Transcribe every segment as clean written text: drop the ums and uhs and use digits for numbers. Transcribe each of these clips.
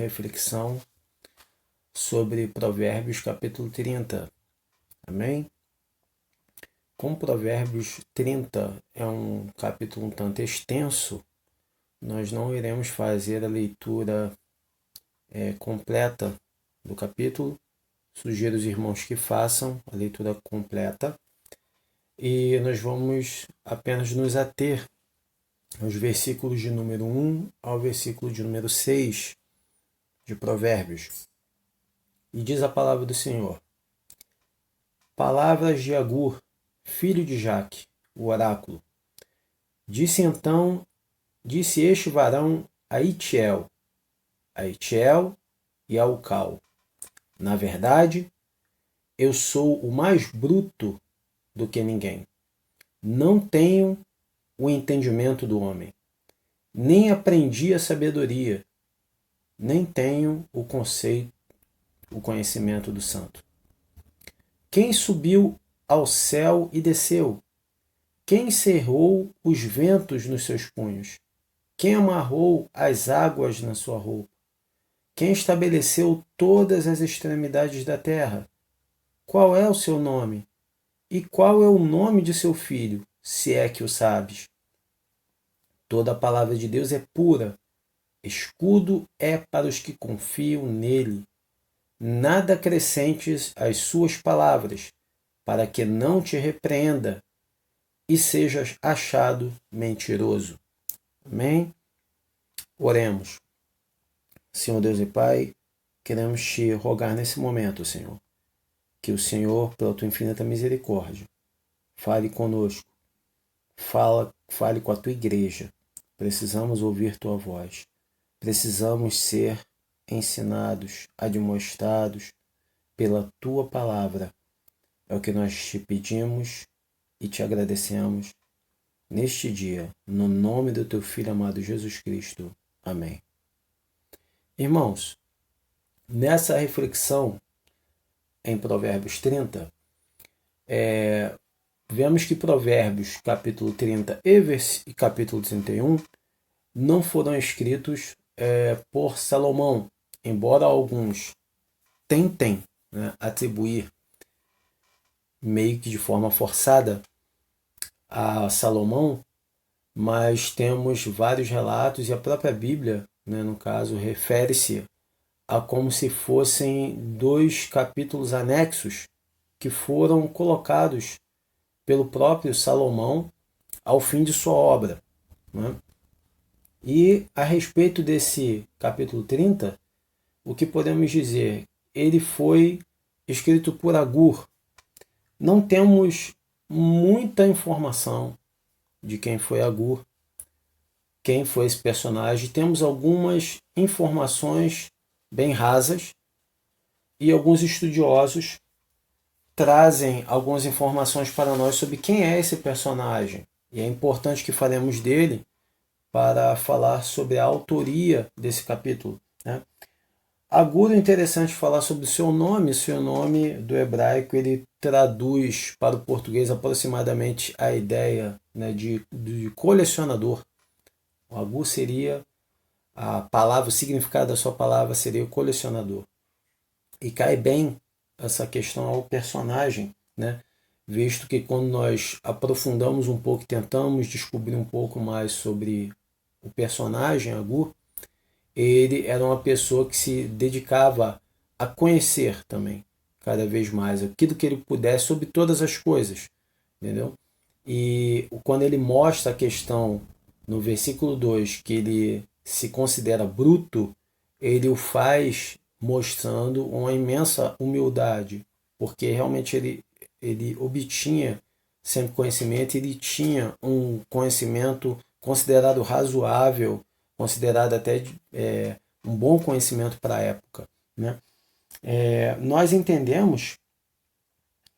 reflexão sobre Provérbios capítulo 30. Amém? Como Provérbios 30 é um capítulo um tanto extenso, nós não iremos fazer a leitura completa do capítulo. Sugiro aos irmãos que façam a leitura completa e nós vamos apenas nos ater aos versículos de número 1 ao versículo de número 6 de Provérbios. E diz a palavra do Senhor: Palavras de Agur, filho de Jaque, o oráculo. Disse este varão a Itiel e a Ucal: Na verdade, eu sou o mais bruto do que ninguém. Não tenho o entendimento do homem, nem aprendi a sabedoria, nem tenho o conhecimento do santo. Quem subiu ao céu e desceu? Quem cerrou os ventos nos seus punhos? Quem amarrou as águas na sua roupa? Quem estabeleceu todas as extremidades da terra? Qual é o seu nome? E qual é o nome de seu filho, se é que o sabes? Toda a palavra de Deus é pura, escudo é para os que confiam nele. Nada acrescentes às suas palavras, para que não te repreenda e sejas achado mentiroso. Amém? Oremos. Senhor Deus e Pai, queremos te rogar nesse momento, Senhor, que o Senhor, pela tua infinita misericórdia, fale conosco, fale com a tua igreja. Precisamos ouvir tua voz. Precisamos ser ensinados, admoestados pela tua palavra. É o que nós te pedimos e te agradecemos neste dia, no nome do teu Filho amado Jesus Cristo. Amém. Irmãos, nessa reflexão em Provérbios 30, vemos que Provérbios capítulo 30 e capítulo 31 não foram escritos por Salomão, embora alguns tentem atribuir meio que de forma forçada a Salomão, mas temos vários relatos e a própria Bíblia, no caso, refere-se a como se fossem 2 capítulos anexos que foram colocados pelo próprio Salomão ao fim de sua obra. E a respeito desse capítulo 30, o que podemos dizer? Ele foi escrito por Agur. Não temos muita informação de quem foi Agur, quem foi esse personagem. Temos algumas informações bem rasas e alguns estudiosos trazem algumas informações para nós sobre quem é esse personagem. E é importante que falemos dele para falar sobre a autoria desse capítulo. Agur, é interessante falar sobre o seu nome. Seu nome do hebraico ele traduz para o português aproximadamente a ideia de colecionador. O Agur seria a palavra, o significado da sua palavra seria o colecionador. E cai bem essa questão ao personagem, visto que quando nós aprofundamos um pouco e tentamos descobrir um pouco mais sobre o personagem Agur, ele era uma pessoa que se dedicava a conhecer também, cada vez mais, aquilo que ele pudesse sobre todas as coisas, entendeu? E quando ele mostra a questão no versículo 2, que ele se considera bruto, ele o faz mostrando uma imensa humildade, porque realmente ele obtinha sempre conhecimento, ele tinha um conhecimento considerado razoável, considerado até um bom conhecimento para a época. Nós entendemos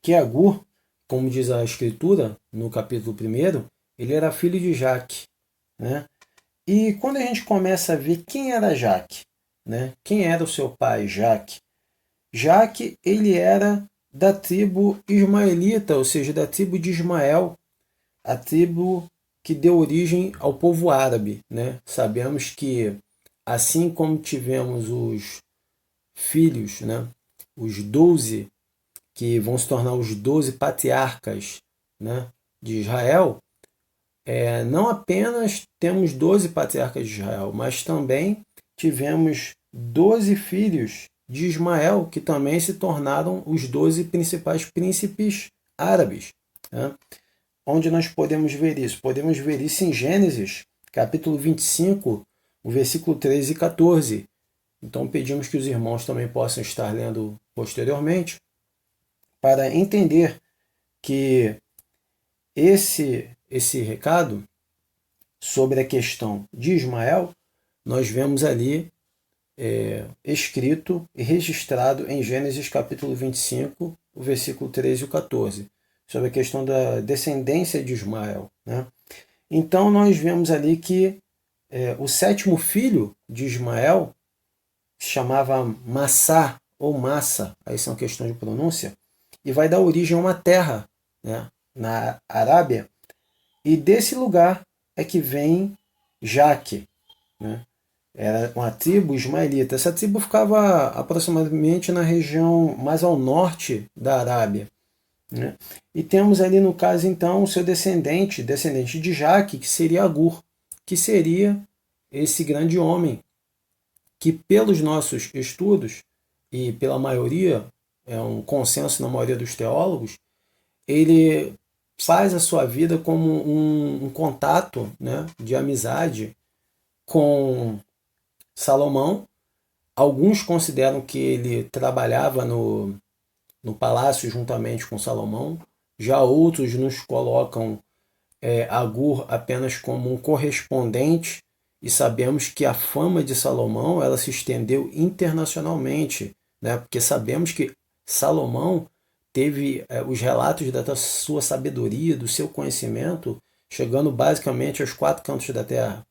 que Agur, como diz a Escritura, no capítulo 1, ele era filho de Jaque. E quando a gente começa a ver quem era Jaque, quem era o seu pai Jaque? Jaque, ele era da tribo ismaelita, ou seja, da tribo de Ismael, a tribo que deu origem ao povo árabe. Sabemos que assim como tivemos os filhos, né, os 12, que vão se tornar os 12 patriarcas, né, de Israel, não apenas temos 12 patriarcas de Israel, mas também tivemos 12 filhos de Ismael, que também se tornaram os 12 principais príncipes árabes. Né? Onde nós podemos ver isso? Podemos ver isso em Gênesis, capítulo 25, o versículo 13 e 14. Então pedimos que os irmãos também possam estar lendo posteriormente, para entender que esse recado sobre a questão de Ismael, nós vemos ali escrito e registrado em Gênesis capítulo 25, o versículo 13 e 14, sobre a questão da descendência de Ismael. Né? Então nós vemos ali que o sétimo filho de Ismael se chamava Massá ou Massa, aí são questões de pronúncia, e vai dar origem a uma terra, né, na Arábia, e desse lugar é que vem Jaque, né? Era uma tribo ismaelita. Essa tribo ficava aproximadamente na região mais ao norte da Arábia. Né? E temos ali no caso então o seu descendente de Jaque, que seria Agur, que seria esse grande homem que pelos nossos estudos e pela maioria, é um consenso na maioria dos teólogos, ele faz a sua vida como um contato, né, de amizade com Salomão. Alguns consideram que ele trabalhava no palácio juntamente com Salomão. Já outros nos colocam Agur apenas como um correspondente, e sabemos que a fama de Salomão ela se estendeu internacionalmente, né? Porque sabemos que Salomão teve os relatos da sua sabedoria, do seu conhecimento, chegando basicamente aos quatro cantos da terra.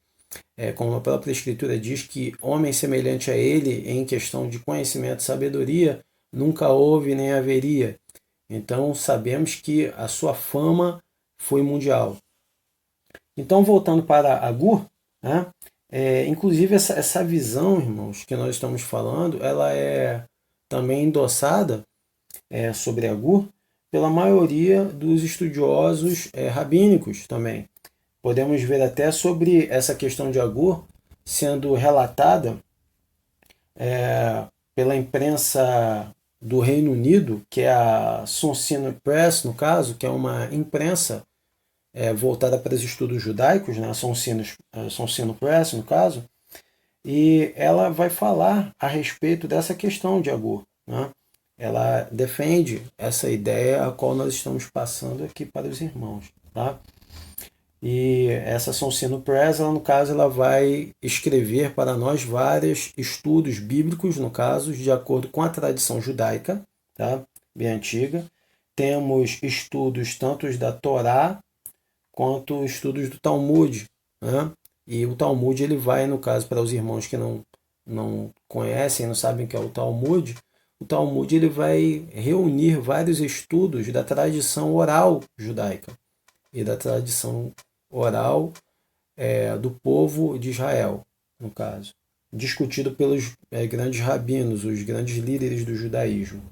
Como a própria Escritura diz que homem semelhante a ele em questão de conhecimento e sabedoria nunca houve nem haveria. Então sabemos que a sua fama foi mundial. Então voltando para Agur, né? Inclusive essa visão, irmãos, que nós estamos falando, ela é também endossada sobre Agur pela maioria dos estudiosos rabínicos também. Podemos ver até sobre essa questão de Agur sendo relatada pela imprensa do Reino Unido, que é a Society Press, no caso, que é uma imprensa voltada para os estudos judaicos, né? a Society Press, no caso, e ela vai falar a respeito dessa questão de Agur. Né? Ela defende essa ideia a qual nós estamos passando aqui para os irmãos. Tá? E essa Society Press, ela, no caso, ela vai escrever para nós vários estudos bíblicos, no caso, de acordo com a tradição judaica, tá? Bem antiga. Temos estudos tanto da Torá quanto estudos do Talmud. Né? E o Talmud ele vai, no caso, para os irmãos que não conhecem, não sabem o que é o Talmud ele vai reunir vários estudos da tradição oral judaica e da tradição oral do povo de Israel, no caso, discutido pelos grandes rabinos, os grandes líderes do judaísmo.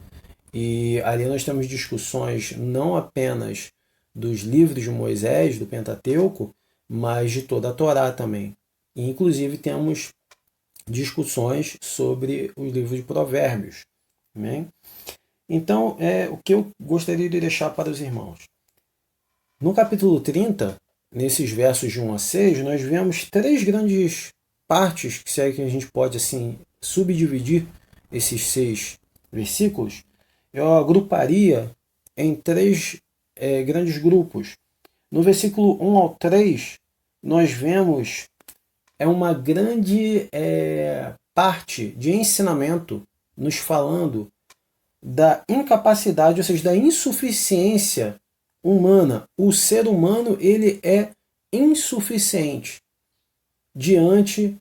E ali nós temos discussões não apenas dos livros de Moisés, do Pentateuco, mas de toda a Torá também. E, inclusive temos discussões sobre os livros de Provérbios. Amém? Então, o que eu gostaria de deixar para os irmãos. No capítulo 30, nesses versos de 1 a 6, nós vemos três grandes partes, que se é que a gente pode assim subdividir esses 6 versículos. Eu agruparia em 3 grandes grupos. No versículo 1 ao 3, nós vemos uma grande parte de ensinamento nos falando da incapacidade, ou seja, da insuficiência humana. O ser humano ele é insuficiente diante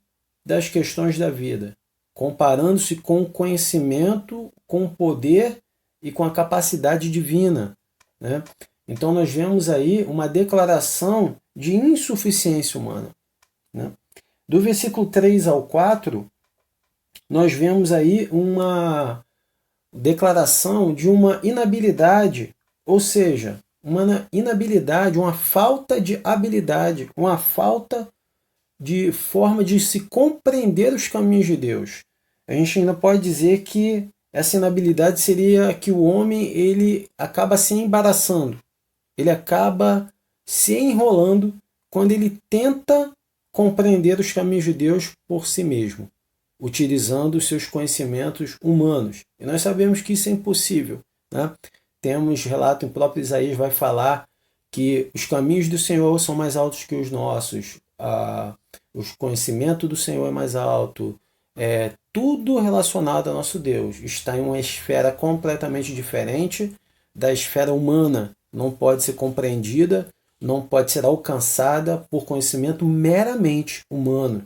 das questões da vida, comparando-se com o conhecimento, com o poder e com a capacidade divina. Né? Então nós vemos aí uma declaração de insuficiência humana. Né? Do versículo 3 ao 4, nós vemos aí uma declaração de uma inabilidade, ou seja, uma inabilidade, uma falta de habilidade, uma falta de forma de se compreender os caminhos de Deus. A gente ainda pode dizer que essa inabilidade seria que o homem ele acaba se embaraçando, ele acaba se enrolando quando ele tenta compreender os caminhos de Deus por si mesmo, utilizando os seus conhecimentos humanos. E nós sabemos que isso é impossível, né? Temos relato, o próprio Isaías vai falar que os caminhos do Senhor são mais altos que os nossos, o conhecimento do Senhor é mais alto, tudo relacionado ao nosso Deus está em uma esfera completamente diferente da esfera humana, não pode ser compreendida, não pode ser alcançada por conhecimento meramente humano.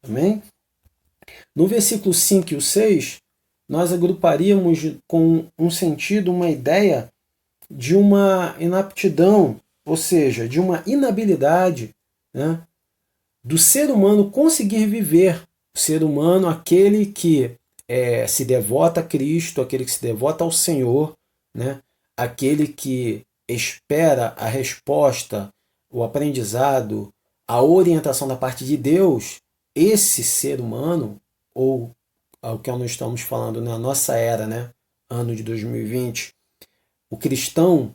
Amém? No versículo 5 e o 6, nós agruparíamos com um sentido, uma ideia de uma inaptidão, ou seja, de uma inabilidade, né, do ser humano conseguir viver. O ser humano, aquele que se devota a Cristo, aquele que se devota ao Senhor, né, aquele que espera a resposta, o aprendizado, a orientação da parte de Deus, esse ser humano, ou ao que nós estamos falando na nossa era, né, ano de 2020, o cristão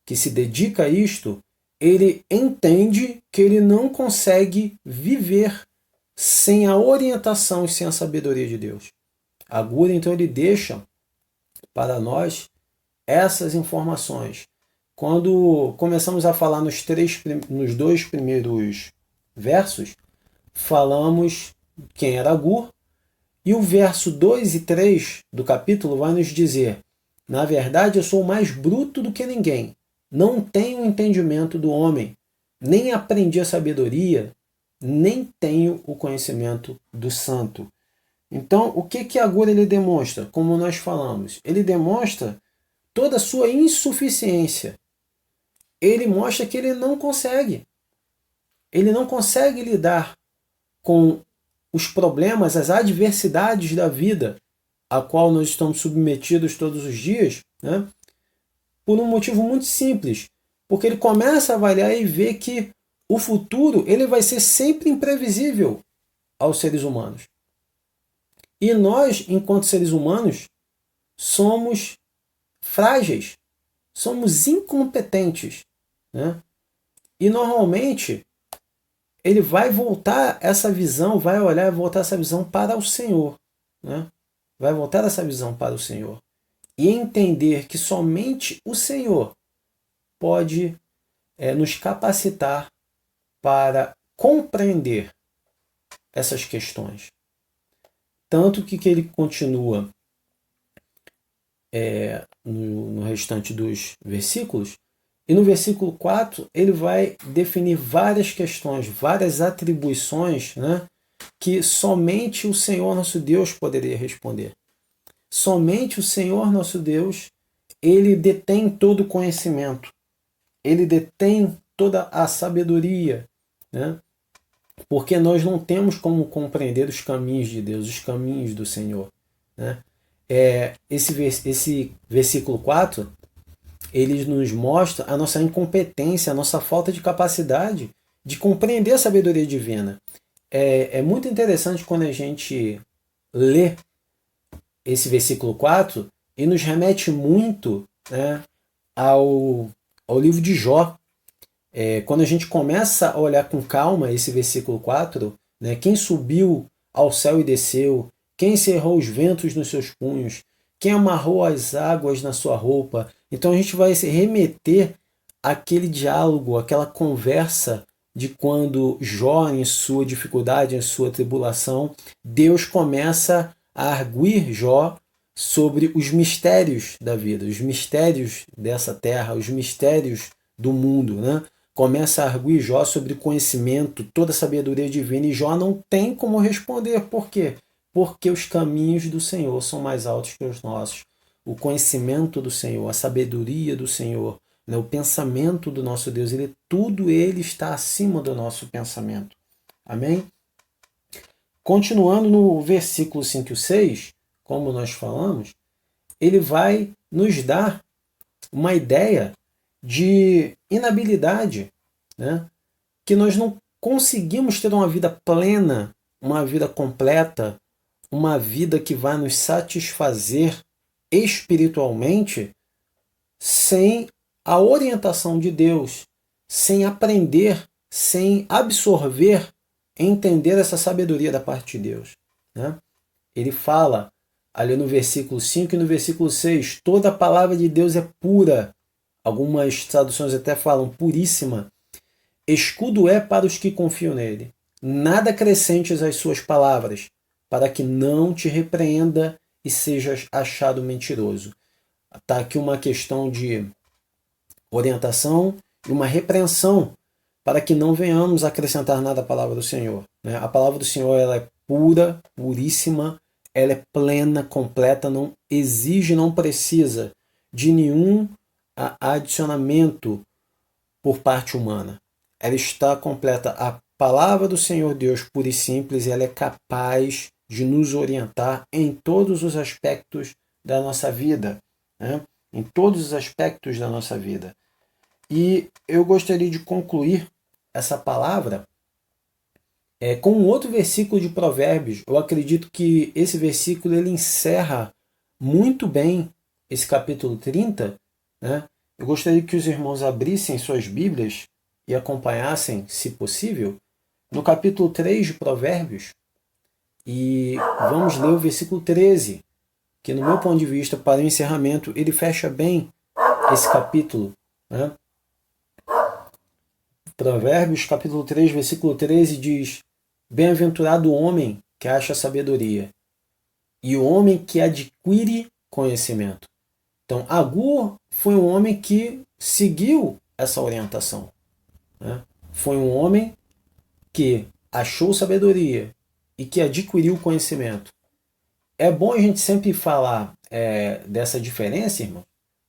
que se dedica a isto, ele entende que ele não consegue viver sem a orientação e sem a sabedoria de Deus. Agora, então, ele deixa para nós essas informações. Quando começamos a falar nos dois primeiros versos, falamos quem era Agur, e o verso 2 e 3 do capítulo vai nos dizer: na verdade, eu sou mais bruto do que ninguém, não tenho o entendimento do homem, nem aprendi a sabedoria, nem tenho o conhecimento do santo. Então, o que Agur ele demonstra? Como nós falamos, ele demonstra toda a sua insuficiência. Ele mostra que ele não consegue. Ele não consegue lidar com os problemas, as adversidades da vida a qual nós estamos submetidos todos os dias, né? Por um motivo muito simples, porque ele começa a avaliar e ver que o futuro ele vai ser sempre imprevisível aos seres humanos. E nós, enquanto seres humanos, somos frágeis, somos incompetentes, né? E normalmente ele vai voltar essa visão, vai olhar e voltar essa visão para o Senhor, né? Vai voltar essa visão para o Senhor e entender que somente o Senhor pode nos capacitar para compreender essas questões. Tanto que ele continua no restante dos versículos, e no versículo 4 ele vai definir várias questões, várias atribuições, né, que somente o Senhor nosso Deus poderia responder. Somente o Senhor nosso Deus, ele detém todo o conhecimento, ele detém toda a sabedoria, né? Porque nós não temos como compreender os caminhos de Deus, os caminhos do Senhor, né? Esse versículo 4, ele nos mostra a nossa incompetência, a nossa falta de capacidade de compreender a sabedoria divina. É muito interessante quando a gente lê esse versículo 4 e nos remete muito, né, ao livro de Jó. Quando a gente começa a olhar com calma esse versículo 4, né, quem subiu ao céu e desceu, quem cerrou os ventos nos seus punhos, quem amarrou as águas na sua roupa. Então a gente vai se remeter àquele diálogo, àquela conversa de quando Jó, em sua dificuldade, em sua tribulação, Deus começa a arguir Jó sobre os mistérios da vida, os mistérios dessa terra, os mistérios do mundo, né? Começa a arguir Jó sobre conhecimento, toda a sabedoria divina, e Jó não tem como responder. Por quê? Porque os caminhos do Senhor são mais altos que os nossos. O conhecimento do Senhor, a sabedoria do Senhor, né? O pensamento do nosso Deus, tudo ele está acima do nosso pensamento. Amém? Continuando no versículo 5 e 6, como nós falamos, ele vai nos dar uma ideia de inabilidade, né? Que nós não conseguimos ter uma vida plena, uma vida completa, uma vida que vai nos satisfazer espiritualmente sem a orientação de Deus, sem aprender, sem absorver, entender essa sabedoria da parte de Deus, né? Ele fala ali no versículo 5 e no versículo 6, toda a palavra de Deus é pura. Algumas traduções até falam puríssima. Escudo é para os que confiam nele. Nada acrescentes às suas palavras, para que não te repreenda e sejas achado mentiroso. Está aqui uma questão de orientação e uma repreensão para que não venhamos acrescentar nada à palavra do Senhor. A palavra do Senhor ela é pura, puríssima, ela é plena, completa, não exige, não precisa de nenhum adicionamento por parte humana. Ela está completa. A palavra do Senhor Deus, pura e simples, ela é capaz de nos orientar em todos os aspectos da nossa vida, né? Em todos os aspectos da nossa vida. E eu gostaria de concluir essa palavra com um outro versículo de Provérbios. Eu acredito que esse versículo ele encerra muito bem esse capítulo 30, né? Eu gostaria que os irmãos abrissem suas Bíblias e acompanhassem, se possível, no capítulo 3 de Provérbios. E vamos ler o versículo 13, que no meu ponto de vista, para o encerramento, ele fecha bem esse capítulo, né? Provérbios, capítulo 3, versículo 13 diz: bem-aventurado o homem que acha sabedoria e o homem que adquire conhecimento. Então, Agur foi um homem que seguiu essa orientação, né? Foi um homem que achou sabedoria e que adquiriu conhecimento. É bom a gente sempre falar dessa diferença, irmão,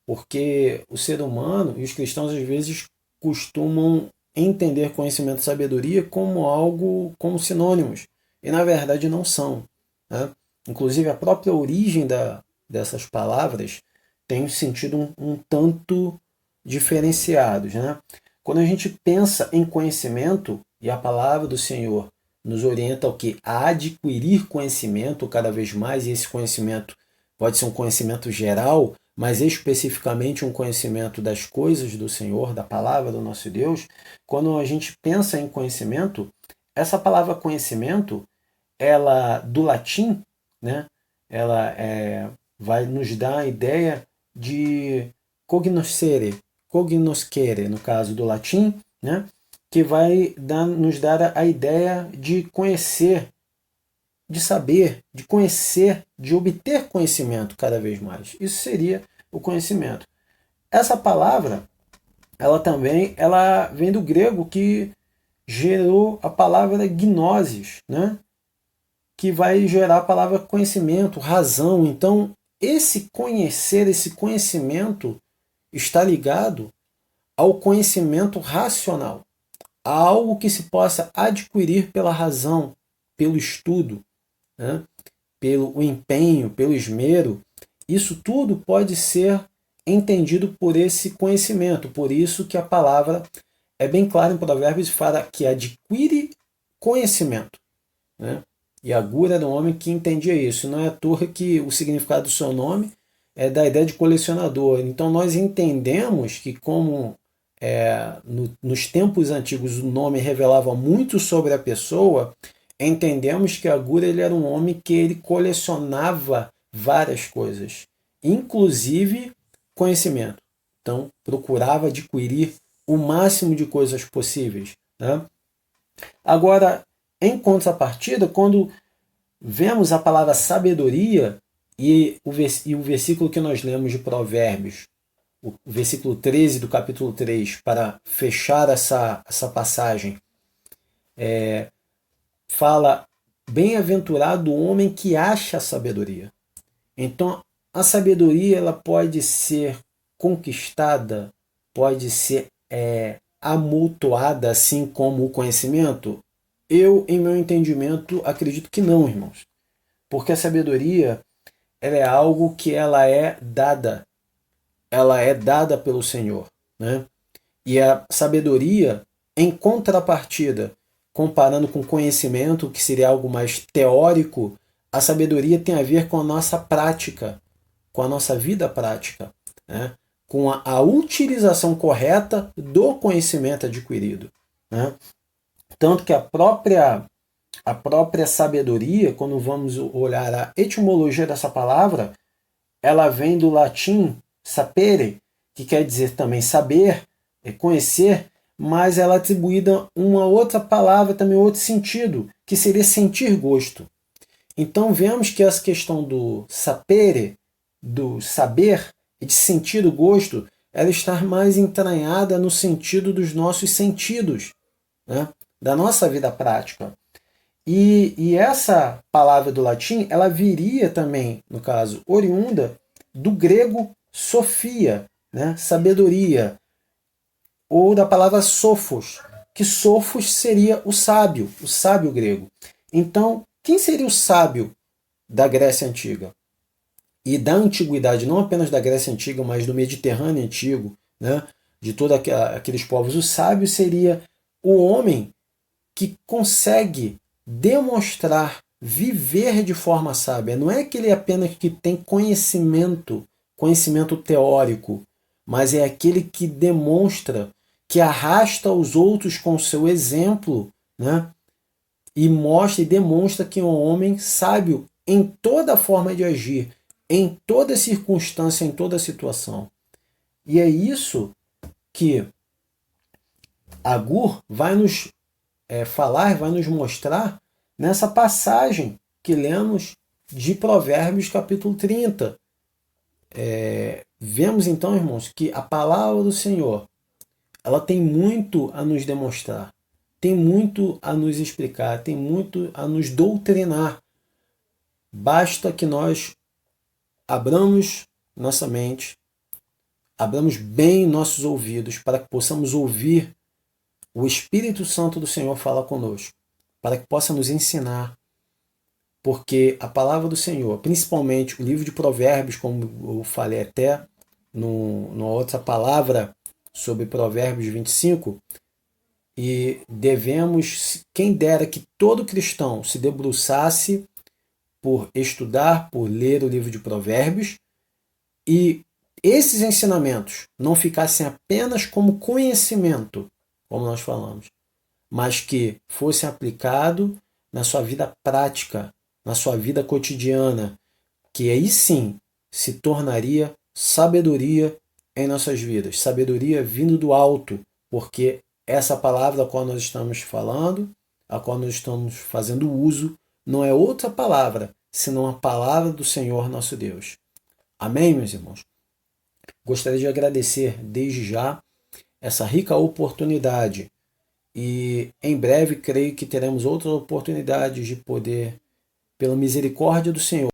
porque o ser humano e os cristãos às vezes costumam entender conhecimento e sabedoria como algo, como sinônimos, e na verdade não são, né? Inclusive a própria origem dessas palavras tem um sentido um tanto diferenciados, né? Quando a gente pensa em conhecimento, e a palavra do Senhor nos orienta ao que? A adquirir conhecimento cada vez mais, e esse conhecimento pode ser um conhecimento geral, mas especificamente um conhecimento das coisas do Senhor, da palavra do nosso Deus. Quando a gente pensa em conhecimento, essa palavra conhecimento, ela do latim, né, ela vai nos dar a ideia de cognoscere, no caso do latim, né, que vai nos dar a ideia de conhecer, de saber, de conhecer, de obter conhecimento cada vez mais. Isso seria o conhecimento. Essa palavra, ela vem do grego que gerou a palavra gnosis, né? Que vai gerar a palavra conhecimento, razão. Então, esse conhecer, esse conhecimento está ligado ao conhecimento racional, a algo que se possa adquirir pela razão, pelo estudo, né? Pelo empenho, pelo esmero. Isso tudo pode ser entendido por esse conhecimento. Por isso que a palavra é bem clara em Provérbios e fala que adquire conhecimento, né? E Agur era um homem que entendia isso. Não é à toa que o significado do seu nome é da ideia de colecionador. Então nós entendemos que como nos tempos antigos o nome revelava muito sobre a pessoa, entendemos que Agur ele era um homem que ele colecionava várias coisas, inclusive conhecimento. Então procurava adquirir o máximo de coisas possíveis, né? Agora, em contrapartida, quando vemos a palavra sabedoria e o versículo que nós lemos de Provérbios, o versículo 13 do capítulo 3, para fechar essa passagem, fala: bem-aventurado o homem que acha a sabedoria. Então, a sabedoria ela pode ser conquistada, pode ser amultuada, assim como o conhecimento? Eu, em meu entendimento, acredito que não, irmãos. Porque a sabedoria, ela é algo que ela é dada. Ela é dada pelo Senhor, né? E a sabedoria, em contrapartida, comparando com conhecimento, que seria algo mais teórico, a sabedoria tem a ver com a nossa prática, com a nossa vida prática, né? Com a utilização correta do conhecimento adquirido, né? Tanto que a própria sabedoria, quando vamos olhar a etimologia dessa palavra, ela vem do latim sapere, que quer dizer também saber, conhecer, mas ela é atribuída uma outra palavra, também outro sentido, que seria sentir gosto. Então vemos que essa questão do sapere, do saber e de sentir o gosto, ela está mais entranhada no sentido dos nossos sentidos, né? Da nossa vida prática. E essa palavra do latim, ela viria também, no caso, oriunda do grego sofia, né? Sabedoria, ou da palavra sophos, que sophos seria o sábio grego. Então, quem seria o sábio da Grécia Antiga? E da antiguidade, não apenas da Grécia Antiga, mas do Mediterrâneo Antigo, né? De todos aqueles povos. O sábio seria o homem que consegue demonstrar, viver de forma sábia. Não é aquele apenas que tem conhecimento teórico, mas é aquele que demonstra, que arrasta os outros com seu exemplo, né? E mostra e demonstra que é um homem sábio em toda forma de agir, em toda circunstância, em toda situação. E é isso que Agur vai nos falar, vai nos mostrar nessa passagem que lemos de Provérbios capítulo 30. Vemos então, irmãos, que a palavra do Senhor, ela tem muito a nos demonstrar, tem muito a nos explicar, tem muito a nos doutrinar. Basta que nós abramos nossa mente, abramos bem nossos ouvidos para que possamos ouvir o Espírito Santo do Senhor falar conosco, para que possa nos ensinar. Porque a palavra do Senhor, principalmente o livro de Provérbios, como eu falei até numa outra palavra sobre Provérbios 25, e devemos, quem dera que todo cristão se debruçasse por estudar, por ler o livro de Provérbios, e esses ensinamentos não ficassem apenas como conhecimento, como nós falamos, mas que fosse aplicado na sua vida prática, na sua vida cotidiana, que aí sim se tornaria sabedoria em nossas vidas, sabedoria vindo do alto, porque essa palavra a qual nós estamos falando, a qual nós estamos fazendo uso, não é outra palavra, senão a palavra do Senhor nosso Deus. Amém, meus irmãos? Gostaria de agradecer desde já essa rica oportunidade e em breve creio que teremos outras oportunidades de poder, pela misericórdia do Senhor,